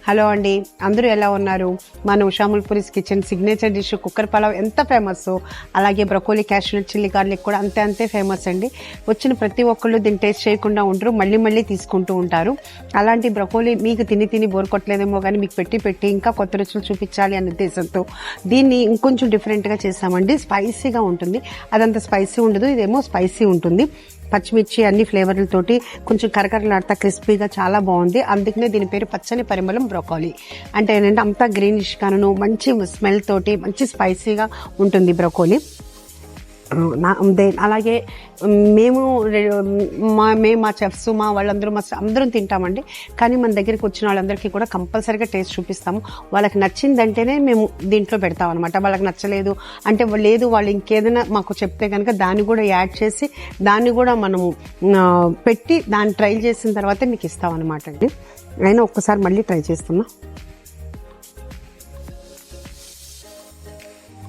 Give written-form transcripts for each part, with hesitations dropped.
Hello అండి, అందరూ ఎలా ఉన్నారు? మన Usha Mulpuri's kitchen signature dish cooker pulao ఎంత ఫేమస్, అలాగే బ్రొకోలీ క్యాష్యూనట్ చిల్లీ గార్లిక్ కూడా అంతే ఫేమస్ అండి. వచ్చిన ప్రతి ఒక్కళ్ళు దీన్ని టేస్ట్ చేయకుండా ఉంటారు, మళ్ళీ తీసుకుంటూ ఉంటారు. అలాంటి బ్రొకోలీ మీకు తిని బోర్ కొట్టలేదేమో కానీ మీకు పెట్టి ఇంకా కొత్త రుచులు చూపించాలి అనే ఉద్దేశంతో దీన్ని ఇంకొంచెం డిఫరెంట్గా చేసామండి. స్పైసీగా ఉంటుంది, అదంత స్పైసీ ఉండదు, ఇదేమో స్పైసీ ఉంటుంది. పచ్చిమిర్చి అన్ని ఫ్లేవర్లతోటి కొంచెం కరకరలాడుతా క్రిస్పీగా చాలా బాగుంది. అందుకనే దీని పేరు పచ్చని పరిమళం బ్రొకోలీ. అంటే ఏంటంటే అంతా గ్రీనిష్ గాను మంచి స్మెల్ తోటి మంచి స్పైసీగా ఉంటుంది బ్రొకోలీ. అలాగే మేము మా చెఫ్స్ మా వాళ్ళందరూ అందరం తింటామండి. కానీ మన దగ్గరికి వచ్చిన వాళ్ళందరికీ కూడా కంపల్సరీగా టేస్ట్ చూపిస్తాము. వాళ్ళకి నచ్చిందంటేనే మేము దీంట్లో పెడతాం అనమాట. వాళ్ళకి నచ్చలేదు అంటే లేదు, వాళ్ళు ఇంకేదైనా మాకు చెప్తే కనుక దాన్ని కూడా యాడ్ చేసి దాన్ని కూడా మనము పెట్టి దాన్ని ట్రై చేసిన తర్వాతే మీకు ఇస్తాం అనమాట అండి. అయినా ఒక్కసారి మళ్ళీ ట్రై చేస్తున్నా.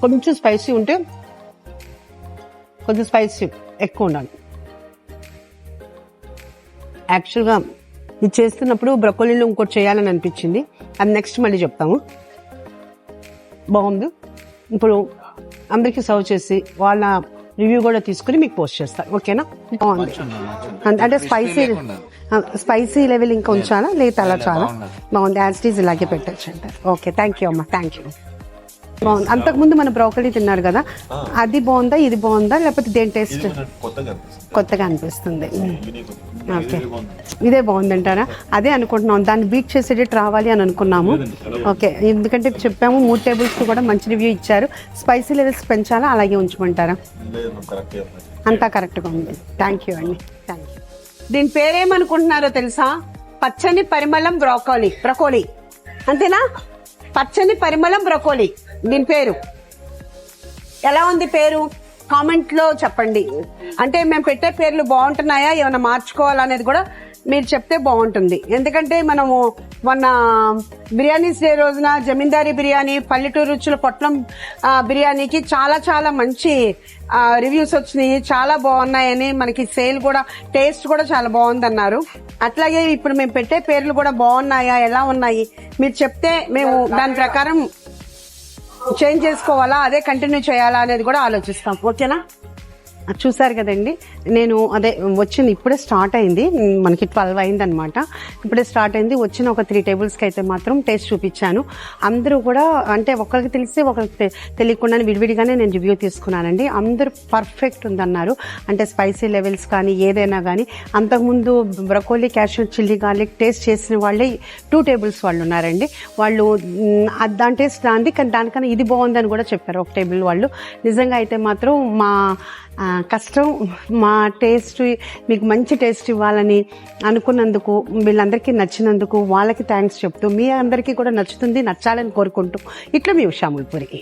కొంచెం స్పైసీ ఉంటే కొంచెం స్పైసీ ఎక్కువ ఉండాలి. యాక్చువల్గా ఇది చేస్తున్నప్పుడు బ్రొకోలీలో ఇంకోటి చేయాలని అనిపించింది, అది నెక్స్ట్ మళ్ళీ చెప్తాము. బాగుంది. ఇప్పుడు అందరికీ సర్వ్ చేసి వాళ్ళ రివ్యూ కూడా తీసుకుని మీకు పోస్ట్ చేస్తాను, ఓకేనా? బాగుంది అంటే స్పైసీ లెవెల్ ఇంకా ఉంచాలా లేదా అలా చాలా బాగుంది, యాజ్ ఇట్ ఈజ్ ఇలాగే పెట్టచ్చు అంటారు. ఓకే, థ్యాంక్ యూ అమ్మా, థ్యాంక్ యూ. బాగుంది. అంతకుముందు మన బ్రోకలీ తిన్నారు కదా, అది బాగుందా ఇది బాగుందా లేకపోతే దేని టేస్ట్ కొత్తగా అనిపిస్తుంది? ఓకే, ఇదే బాగుందంటారా? అదే అనుకుంటున్నాం, దాన్ని బీట్ చేసేటట్టు రావాలి అని అనుకున్నాము. ఓకే, ఎందుకంటే చెప్పాము 3 tables కూడా మంచి రివ్యూ ఇచ్చారు. స్పైసీ లెవెల్స్ పెంచాలా అలాగే ఉంచమంటారా? అంతా కరెక్ట్గా ఉంది. థ్యాంక్ యూ అండి, థ్యాంక్ యూ. దీని పేరేమనుకుంటున్నారో తెలుసా? పచ్చని పరిమళం బ్రొకోలీ అంతేనా? పచ్చని పరిమళం బ్రొకోలీ దీని పేరు. ఎలా ఉంది పేరు? కామెంట్ లో చెప్పండి. అంటే మేము పెట్టే పేర్లు బాగుంటున్నాయా, ఏమైనా మార్చుకోవాలనేది కూడా మీరు చెప్తే బాగుంటుంది. ఎందుకంటే మనము మొన్న బిర్యానీస్ డే రోజున జమీందారీ బిర్యానీ, పల్లెటూరు రుచుల పొట్లం బిర్యానీకి చాలా మంచి రివ్యూస్ వచ్చినాయి, చాలా బాగున్నాయని, మనకి సేల్ కూడా టేస్ట్ కూడా చాలా బాగుందన్నారు. అట్లాగే ఇప్పుడు మేము పెట్టే పేర్లు కూడా బాగున్నాయా, ఎలా ఉన్నాయి మీరు చెప్తే మేము దాని ప్రకారం చేంజ్ చేసుకోవాలా, అదే కంటిన్యూ చేయాలా అనేది కూడా ఆలోచిస్తాం, ఓకేనా? చూసారు కదండి, నేను అదే వచ్చింది ఇప్పుడే స్టార్ట్ అయింది, మనకి 12 అయిందనమాట. ఇప్పుడే స్టార్ట్ అయింది. వచ్చిన ఒక 3 tablesకి అయితే మాత్రం టేస్ట్ చూపించాను. అందరూ కూడా అంటే ఒకరికి తెలిసి ఒకరికి తెలియకుండానే విడివిడిగానే నేను రివ్యూ తీసుకున్నానండి. అందరూ పర్ఫెక్ట్ ఉందన్నారు. అంటే స్పైసీ లెవెల్స్ కానీ ఏదైనా కానీ. అంతకుముందు broccoli cashew nut chilli garlic taste చేసిన వాళ్ళే 2 tables వాళ్ళు ఉన్నారండి. వాళ్ళు దాని టేస్ట్ దాంది, కానీ దానికన్నా ఇది బాగుందని కూడా చెప్పారు ఒక టేబుల్ వాళ్ళు. నిజంగా అయితే మాత్రం మా కష్టం, మా టేస్ట్ మీకు మంచి టేస్ట్ ఇవ్వాలని అనుకున్నందుకు, వీళ్ళందరికీ నచ్చినందుకు వాళ్ళకి థ్యాంక్స్ చెప్తూ, మీ అందరికీ కూడా నచ్చాలని కోరుకుంటూ ఇట్లా మీ ఉషాముల్పురి.